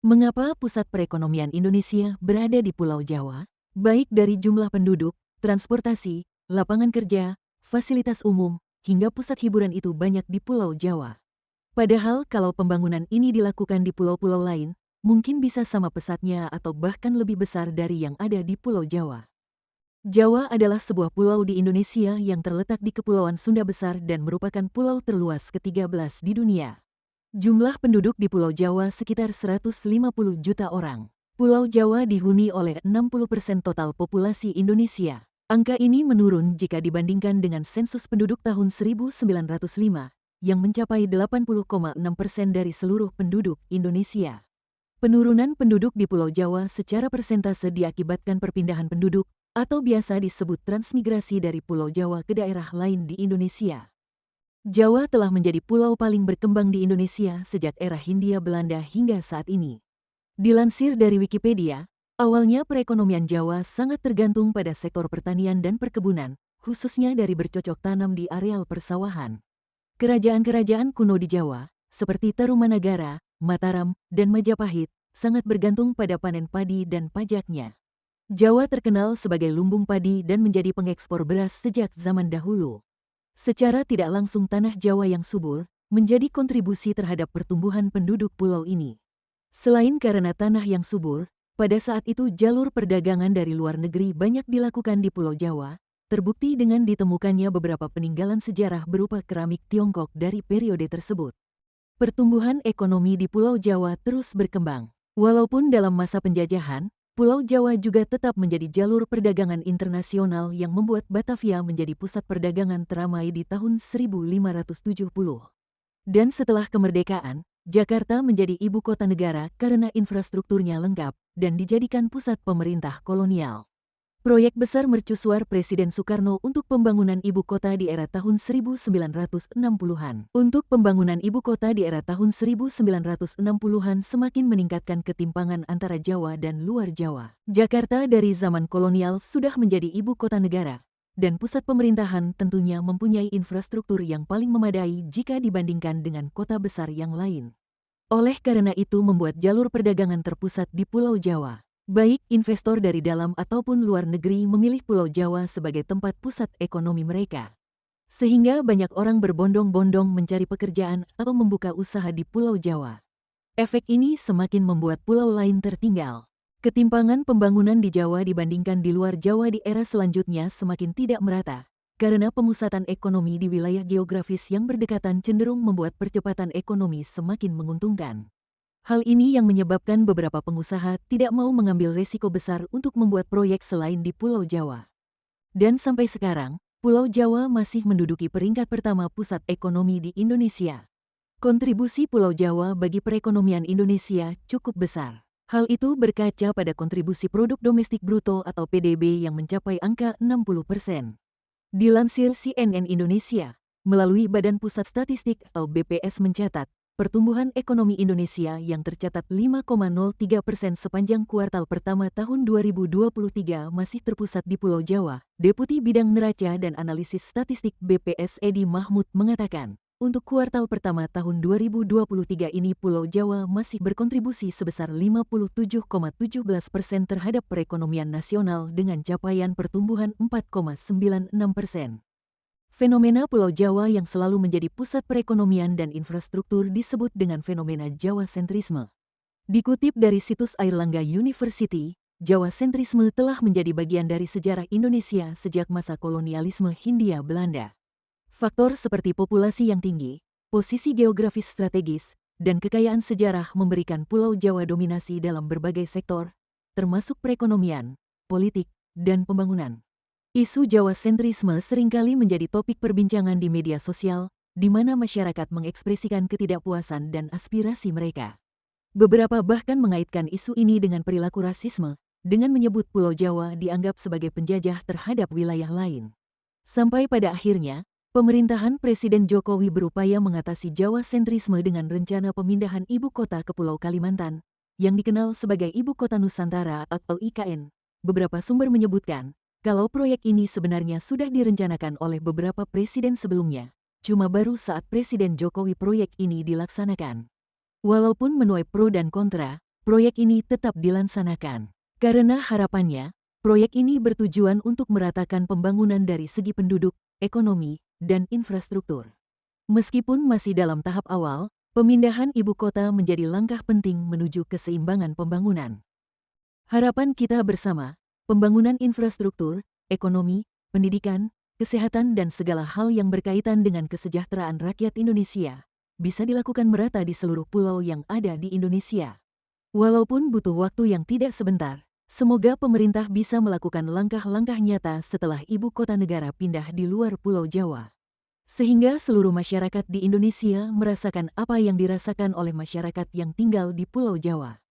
Mengapa pusat perekonomian Indonesia berada di Pulau Jawa? Baik dari jumlah penduduk, transportasi, lapangan kerja, fasilitas umum, hingga pusat hiburan itu banyak di Pulau Jawa. Padahal kalau pembangunan ini dilakukan di pulau-pulau lain, mungkin bisa sama pesatnya atau bahkan lebih besar dari yang ada di Pulau Jawa. Jawa adalah sebuah pulau di Indonesia yang terletak di Kepulauan Sunda Besar dan merupakan pulau terluas ke-13 di dunia. Jumlah penduduk di Pulau Jawa sekitar 150 juta orang. Pulau Jawa dihuni oleh 60% total populasi Indonesia. Angka ini menurun jika dibandingkan dengan sensus penduduk tahun 1905, yang mencapai 80,6% dari seluruh penduduk Indonesia. Penurunan penduduk di Pulau Jawa secara persentase diakibatkan perpindahan penduduk, atau biasa disebut transmigrasi dari Pulau Jawa ke daerah lain di Indonesia. Jawa telah menjadi pulau paling berkembang di Indonesia sejak era Hindia Belanda hingga saat ini. Dilansir dari Wikipedia, awalnya perekonomian Jawa sangat tergantung pada sektor pertanian dan perkebunan, khususnya dari bercocok tanam di areal persawahan. Kerajaan-kerajaan kuno di Jawa, seperti Tarumanagara, Mataram, dan Majapahit, sangat bergantung pada panen padi dan pajaknya. Jawa terkenal sebagai lumbung padi dan menjadi pengekspor beras sejak zaman dahulu. Secara tidak langsung tanah Jawa yang subur menjadi kontribusi terhadap pertumbuhan penduduk pulau ini. Selain karena tanah yang subur, pada saat itu jalur perdagangan dari luar negeri banyak dilakukan di Pulau Jawa, terbukti dengan ditemukannya beberapa peninggalan sejarah berupa keramik Tiongkok dari periode tersebut. Pertumbuhan ekonomi di Pulau Jawa terus berkembang. Walaupun dalam masa penjajahan, Pulau Jawa juga tetap menjadi jalur perdagangan internasional yang membuat Batavia menjadi pusat perdagangan teramai di tahun 1570. Dan setelah kemerdekaan, Jakarta menjadi ibu kota negara karena infrastrukturnya lengkap dan dijadikan pusat pemerintah kolonial. Proyek besar mercusuar Presiden Soekarno untuk pembangunan ibu kota di era tahun 1960-an. Untuk pembangunan ibu kota di era tahun 1960-an semakin meningkatkan ketimpangan antara Jawa dan luar Jawa. Jakarta dari zaman kolonial sudah menjadi ibu kota negara, dan pusat pemerintahan tentunya mempunyai infrastruktur yang paling memadai jika dibandingkan dengan kota besar yang lain. Oleh karena itu membuat jalur perdagangan terpusat di Pulau Jawa. Baik investor dari dalam ataupun luar negeri memilih Pulau Jawa sebagai tempat pusat ekonomi mereka. Sehingga banyak orang berbondong-bondong mencari pekerjaan atau membuka usaha di Pulau Jawa. Efek ini semakin membuat pulau lain tertinggal. Ketimpangan pembangunan di Jawa dibandingkan di luar Jawa di era selanjutnya semakin tidak merata, karena pemusatan ekonomi di wilayah geografis yang berdekatan cenderung membuat percepatan ekonomi semakin menguntungkan. Hal ini yang menyebabkan beberapa pengusaha tidak mau mengambil resiko besar untuk membuat proyek selain di Pulau Jawa. Dan sampai sekarang, Pulau Jawa masih menduduki peringkat pertama pusat ekonomi di Indonesia. Kontribusi Pulau Jawa bagi perekonomian Indonesia cukup besar. Hal itu berkaca pada kontribusi produk domestik bruto atau PDB yang mencapai angka 60%. Dilansir CNN Indonesia, melalui Badan Pusat Statistik atau BPS mencatat, pertumbuhan ekonomi Indonesia yang tercatat 5,03% sepanjang kuartal pertama tahun 2023 masih terpusat di Pulau Jawa. Deputi Bidang Neraca dan Analisis Statistik BPS Edi Mahmud mengatakan, untuk kuartal pertama tahun 2023 ini Pulau Jawa masih berkontribusi sebesar 57,17% terhadap perekonomian nasional dengan capaian pertumbuhan 4,96%. Fenomena Pulau Jawa yang selalu menjadi pusat perekonomian dan infrastruktur disebut dengan fenomena Jawa sentrisme. Dikutip dari situs Airlangga University, Jawa sentrisme telah menjadi bagian dari sejarah Indonesia sejak masa kolonialisme Hindia Belanda. Faktor seperti populasi yang tinggi, posisi geografis strategis, dan kekayaan sejarah memberikan Pulau Jawa dominasi dalam berbagai sektor, termasuk perekonomian, politik, dan pembangunan. Isu Jawa sentrisme seringkali menjadi topik perbincangan di media sosial, di mana masyarakat mengekspresikan ketidakpuasan dan aspirasi mereka. Beberapa bahkan mengaitkan isu ini dengan perilaku rasisme, dengan menyebut Pulau Jawa dianggap sebagai penjajah terhadap wilayah lain. Sampai pada akhirnya, pemerintahan Presiden Jokowi berupaya mengatasi Jawa sentrisme dengan rencana pemindahan ibu kota ke Pulau Kalimantan, yang dikenal sebagai Ibu Kota Nusantara atau IKN. Beberapa sumber menyebutkan, kalau proyek ini sebenarnya sudah direncanakan oleh beberapa presiden sebelumnya, cuma baru saat Presiden Jokowi proyek ini dilaksanakan. Walaupun menuai pro dan kontra, proyek ini tetap dilaksanakan. Karena harapannya, proyek ini bertujuan untuk meratakan pembangunan dari segi penduduk, ekonomi, dan infrastruktur. Meskipun masih dalam tahap awal, pemindahan ibu kota menjadi langkah penting menuju keseimbangan pembangunan. Harapan kita bersama, pembangunan infrastruktur, ekonomi, pendidikan, kesehatan dan segala hal yang berkaitan dengan kesejahteraan rakyat Indonesia, bisa dilakukan merata di seluruh pulau yang ada di Indonesia. Walaupun butuh waktu yang tidak sebentar, semoga pemerintah bisa melakukan langkah-langkah nyata setelah ibu kota negara pindah di luar Pulau Jawa. Sehingga seluruh masyarakat di Indonesia merasakan apa yang dirasakan oleh masyarakat yang tinggal di Pulau Jawa.